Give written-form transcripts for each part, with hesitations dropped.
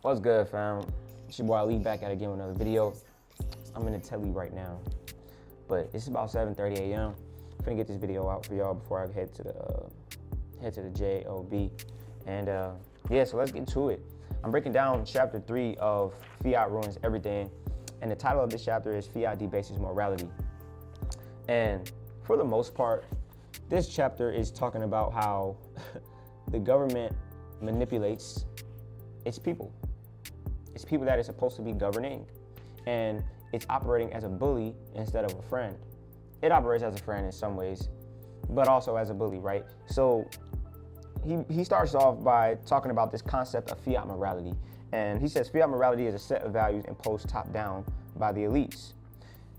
What's good, fam? It's your boy Ali back at it again with another video. I'm in the telly right now, but it's about 7:30 a.m. I'm finna get this video out for y'all before I head to the job. And yeah, so let's get to it. I'm breaking down chapter 3 of Fiat Ruins Everything, and the title of this chapter is Fiat Debases Morality. And for the most part, this chapter is talking about how the government manipulates its people. It's people that it's supposed to be governing, and it's operating as a bully instead of a friend. It operates as a friend in some ways, but also as a bully, right? So he starts off by talking about this concept of fiat morality, and he says fiat morality is a set of values imposed top down by the elites.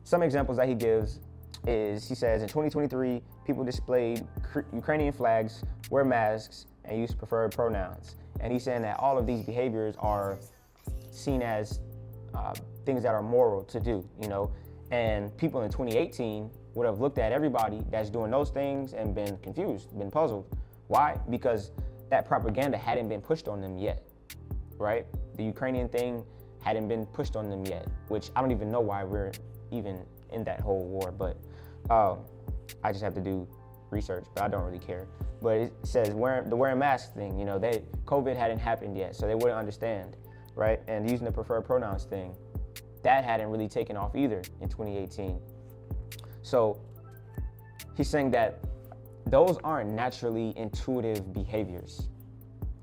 Some examples that he gives is, he says, in 2023, people displayed Ukrainian flags, wear masks, and use preferred pronouns. And he's saying that all of these behaviors are seen as things that are moral to do, and people in 2018 would have looked at everybody that's doing those things and been confused, been puzzled. Why? Because that propaganda hadn't been pushed on them yet, right? The Ukrainian thing hadn't been pushed on them yet, which I don't even know why we're even in that whole war, but I just have to do research, but I don't really care. But it says wearing masks thing, COVID hadn't happened yet, so they wouldn't understand, right? And using the preferred pronouns thing, that hadn't really taken off either in 2018. So he's saying that those aren't naturally intuitive behaviors,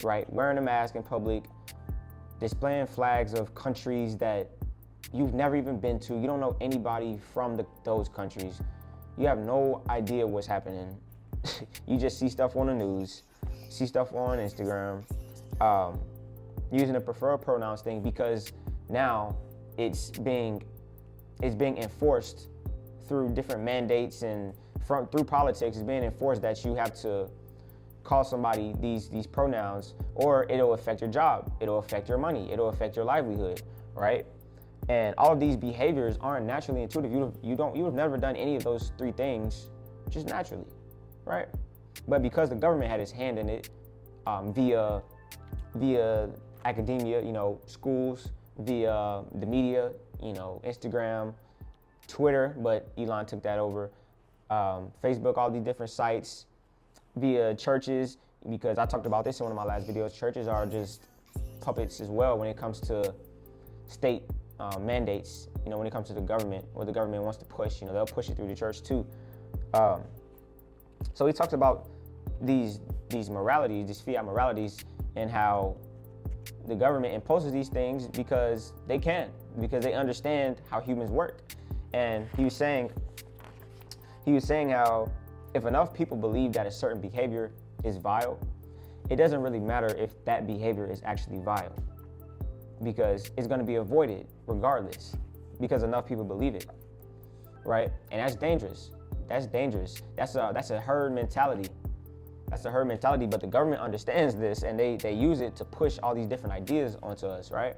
right? Wearing a mask in public, displaying flags of countries that you've never even been to, you don't know anybody from those countries, you have no idea what's happening. You just see stuff on the news, see stuff on Instagram, using the preferred pronouns thing, because now it's being enforced through different mandates and through politics. It's being enforced that you have to call somebody these pronouns, or it'll affect your job, it'll affect your money, it'll affect your livelihood, right? And all of these behaviors aren't naturally intuitive. You've never done any of those three things just naturally, right? But because the government had its hand in it, via academia, schools, via the media, Instagram, Twitter, but Elon took that over, Facebook, all these different sites, via churches, because I talked about this in one of my last videos. Churches are just puppets as well when it comes to state mandates, when it comes to the government, what the government wants to push, they'll push it through the church too. So he talks about these moralities, these fiat moralities, and how the government imposes these things because they can, because they understand how humans work. And he was saying how if enough people believe that a certain behavior is vile, it doesn't really matter if that behavior is actually vile, because it's going to be avoided regardless, because enough people believe it, right? And that's dangerous. That's dangerous. That's a herd mentality. That's a herd mentality, but the government understands this, and they use it to push all these different ideas onto us, right?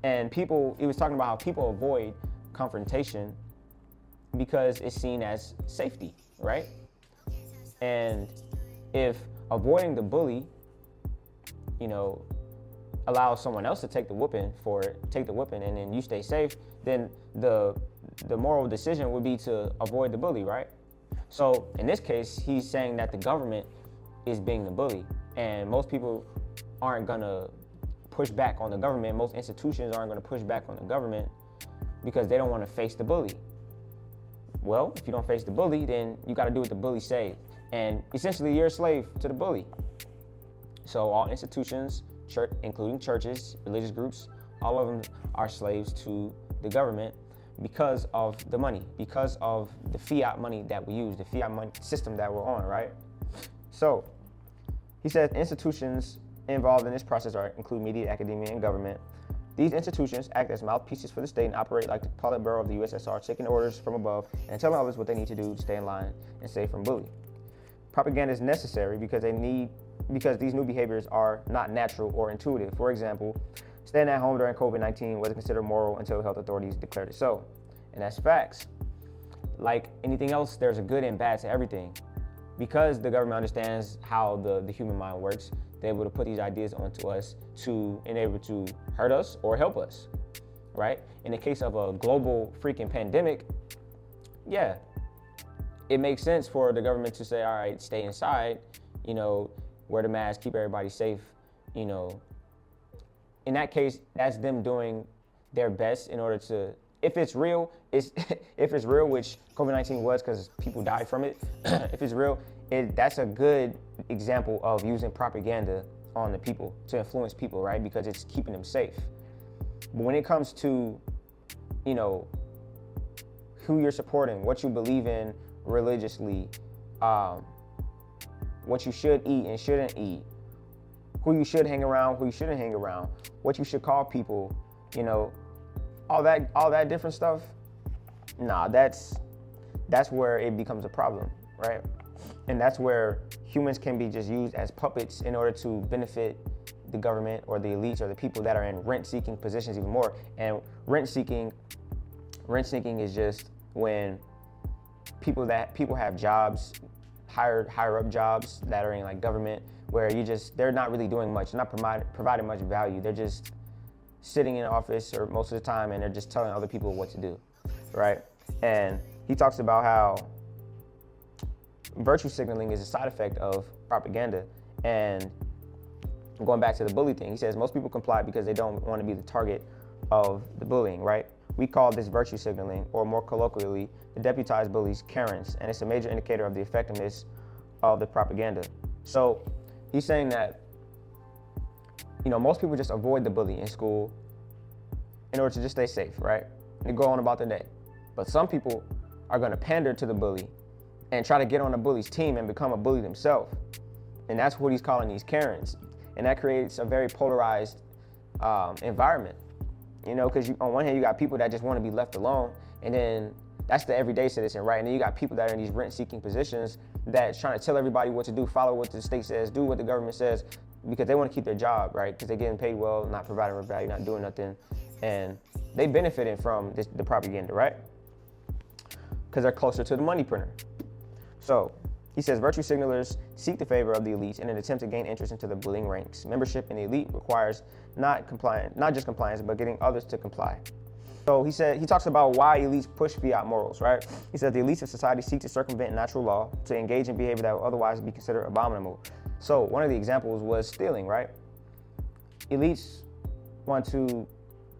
And he was talking about how people avoid confrontation because it's seen as safety, right? And if avoiding the bully, allows someone else to take the whooping and then you stay safe, then the moral decision would be to avoid the bully, right? So in this case, he's saying that the government is being the bully, and most people aren't gonna push back on the government. Most institutions aren't gonna push back on the government because they don't want to face the bully. Well, if you don't face the bully, then you got to do what the bully say, and essentially you're a slave to the bully. So all institutions, including churches, religious groups, all of them are slaves to the government because of the money, because of the fiat money that we use, the fiat money system that we're on, right? So he said institutions involved in this process include media, academia, and government. These institutions act as mouthpieces for the state and operate like the Politburo of the USSR, taking orders from above and telling others what they need to do to stay in line and stay from bullying. Propaganda is necessary because these new behaviors are not natural or intuitive. For example, staying at home during COVID-19 wasn't considered moral until health authorities declared it so. And that's facts. Like anything else, there's a good and bad to everything. because the government understands how the human mind works, they're able to put these ideas onto us to enable to hurt us or help us, right? In the case of a global freaking pandemic, yeah, it makes sense for the government to say, all right, stay inside, wear the mask, keep everybody safe, In that case, that's them doing their best in order to, if it's real, if it's real, which COVID-19 was because people died from it, if it's real, that's a good example of using propaganda on the people to influence people, right? Because it's keeping them safe. But when it comes to, who you're supporting, what you believe in religiously, what you should eat and shouldn't eat, who you should hang around, who you shouldn't hang around, what you should call people, all that different stuff. Nah, that's where it becomes a problem, right? And that's where humans can be just used as puppets in order to benefit the government or the elites or the people that are in rent-seeking positions even more. And rent-seeking is just when people have jobs, higher up jobs that are in like government, where they're not really doing much, not providing much value. They're just sitting in office or most of the time, and they're just telling other people what to do, right? And he talks about how virtue signaling is a side effect of propaganda. And going back to the bully thing, he says most people comply because they don't want to be the target of the bullying, right? We call this virtue signaling, or more colloquially, the deputized bullies Karens, and it's a major indicator of the effectiveness of the propaganda. So he's saying that, most people just avoid the bully in school in order to just stay safe, right? And go on about their day. But some people are going to pander to the bully and try to get on the bully's team and become a bully themselves. And that's what he's calling these Karens. And that creates a very polarized environment, because on one hand, you got people that just want to be left alone. And then that's the everyday citizen, right? And then you got people that are in these rent-seeking positions that's trying to tell everybody what to do, follow what the state says, do what the government says, because they want to keep their job, right? Because they're getting paid well, not providing value, not doing nothing. And they benefiting from the propaganda, right? Because they're closer to the money printer. So he says virtue signalers seek the favor of the elites in an attempt to gain interest into the bullying ranks. Membership in the elite requires not just compliance, but getting others to comply. So he talks about why elites push fiat morals, right? He said the elites of society seek to circumvent natural law, to engage in behavior that would otherwise be considered abominable. So one of the examples was stealing, right? Elites want to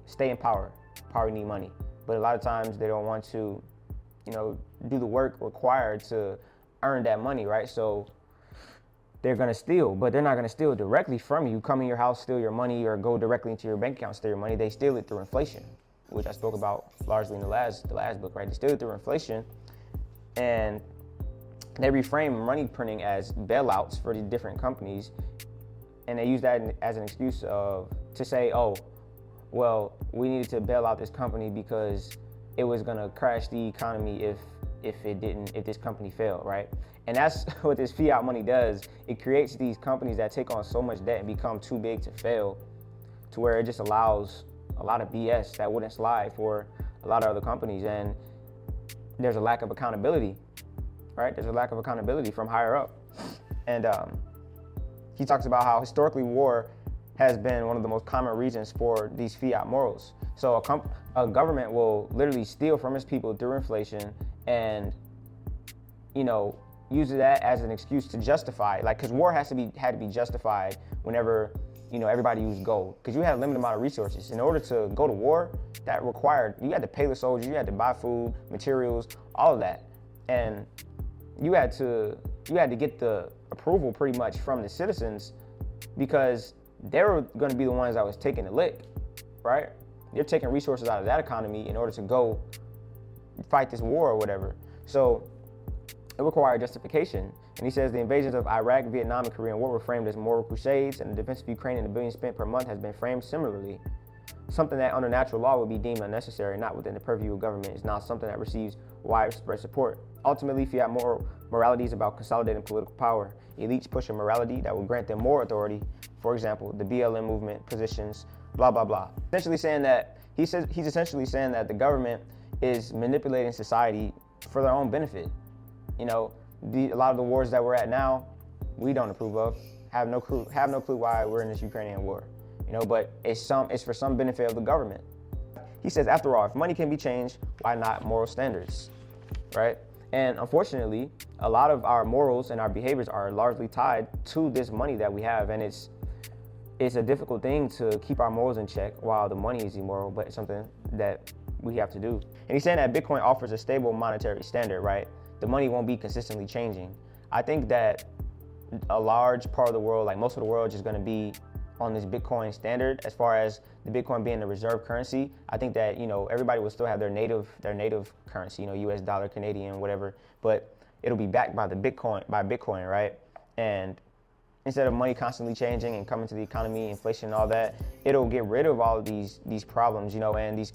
stay in power. Power need money. But a lot of times they don't want to, do the work required to earn that money, right? So they're gonna steal, but they're not gonna steal directly from you, come in your house, steal your money, or go directly into your bank account, steal your money. They steal it through inflation, which I spoke about largely in the last book, right? They steal it through inflation, and they reframe money printing as bailouts for the different companies, and they use that as an excuse to say, oh, well, we needed to bail out this company because it was gonna crash the economy if this company failed, right? And that's what this fiat money does. It creates these companies that take on so much debt and become too big to fail, to where it just allows a lot of BS that wouldn't slide for a lot of other companies. And there's a lack of accountability, right? There's a lack of accountability from higher up. And he talks about how historically war has been one of the most common reasons for these fiat morals. So a government will literally steal from its people through inflation and, use that as an excuse to justify, because war had to be justified whenever, everybody used gold, because you had a limited amount of resources. In order to go to war, that required, you had to pay the soldiers, you had to buy food, materials, all of that. And you had to get the approval pretty much from the citizens, because they were going to be the ones that was taking the lick, right? They're taking resources out of that economy in order to go fight this war or whatever. So it required justification. And he says the invasions of Iraq, Vietnam, and Korean War were framed as moral crusades, and the defense of Ukraine and the billions spent per month has been framed similarly. Something that under natural law would be deemed unnecessary, not within the purview of government, is now something that receives widespread support. Ultimately, fiat morality is about consolidating political power. Elites push a morality that will grant them more authority. For example, the BLM movement positions, blah, blah, blah. Essentially saying that, he's essentially saying that the government is manipulating society for their own benefit. a lot of the wars that we're at now, we don't approve of. Have no clue why we're in this Ukrainian war. But it's for some benefit of the government. He says, after all, if money can be changed, why not moral standards, right? And unfortunately, a lot of our morals and our behaviors are largely tied to this money that we have, and it's a difficult thing to keep our morals in check while the money is immoral, but it's something that we have to do. And he's saying that Bitcoin offers a stable monetary standard, right? The money won't be consistently changing. I think that a large part of the world, like most of the world, is going to be on this Bitcoin standard as far as the Bitcoin being the reserve currency. I think that, everybody will still have their native currency, US dollar, Canadian, whatever, but it'll be backed by Bitcoin, right? And instead of money constantly changing and coming to the economy, inflation and all that, it'll get rid of all of these problems, and these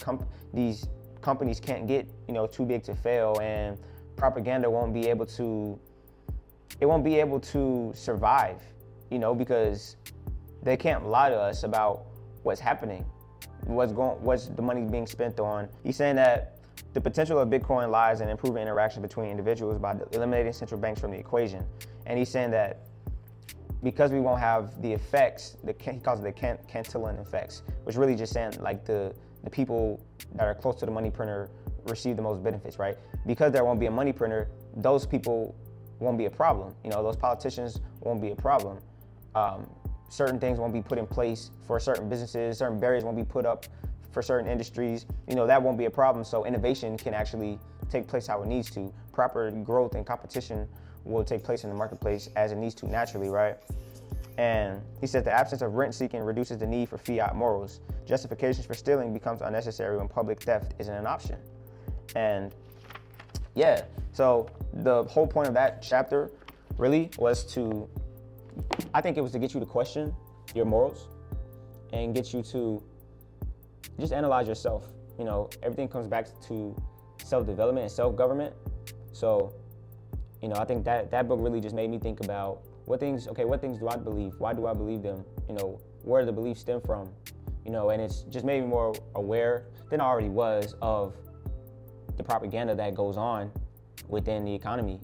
companies can't get, too big to fail, and propaganda won't be able to survive, because they can't lie to us about what's happening, what's the money being spent on. He's saying that the potential of Bitcoin lies in improving interaction between individuals by eliminating central banks from the equation. And he's saying that because we won't have the effects, he calls it the Cantillon effects, which really just saying like the people that are close to the money printer receive the most benefits, right? Because there won't be a money printer, those people won't be a problem. Those politicians won't be a problem. Certain things won't be put in place for certain businesses, certain barriers won't be put up for certain industries. That won't be a problem. So innovation can actually take place how it needs to. Proper growth and competition will take place in the marketplace as it needs to naturally, right? And he said the absence of rent seeking reduces the need for fiat morals. Justifications for stealing becomes unnecessary when public theft isn't an option. And yeah, so the whole point of that chapter really was to get you to question your morals and get you to just analyze yourself. Everything comes back to self-development and self-government. So, I think that book really just made me think about what things do I believe? Why do I believe them? Where do the beliefs stem from? And it's just made me more aware than I already was of the propaganda that goes on within the economy,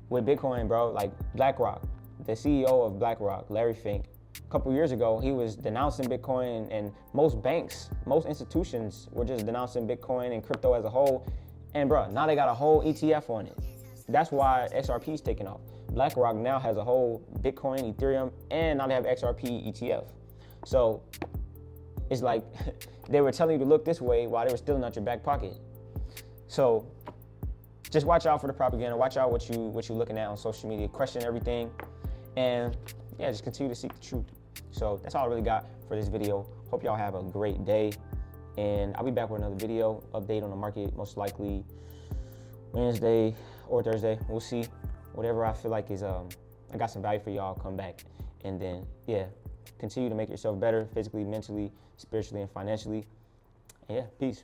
With Bitcoin, bro, like BlackRock, the CEO of BlackRock, Larry Fink, a couple years ago, he was denouncing Bitcoin, and most banks, most institutions were just denouncing Bitcoin and crypto as a whole. And bro, now they got a whole ETF on it. That's why XRP is taking off. BlackRock now has a whole Bitcoin, Ethereum, and now they have XRP ETF. So it's like they were telling you to look this way while they were stealing out your back pocket. So just watch out for the propaganda. Watch out what you're looking at on social media. Question everything, and yeah, just continue to seek the truth. So that's all I really got for this video. Hope y'all have a great day, and I'll be back with another video update on the market, most likely Wednesday or Thursday. We'll see. Whatever I feel like is I got some value for y'all, come back, and then yeah, continue to make yourself better physically, mentally, spiritually, and financially. And yeah, peace.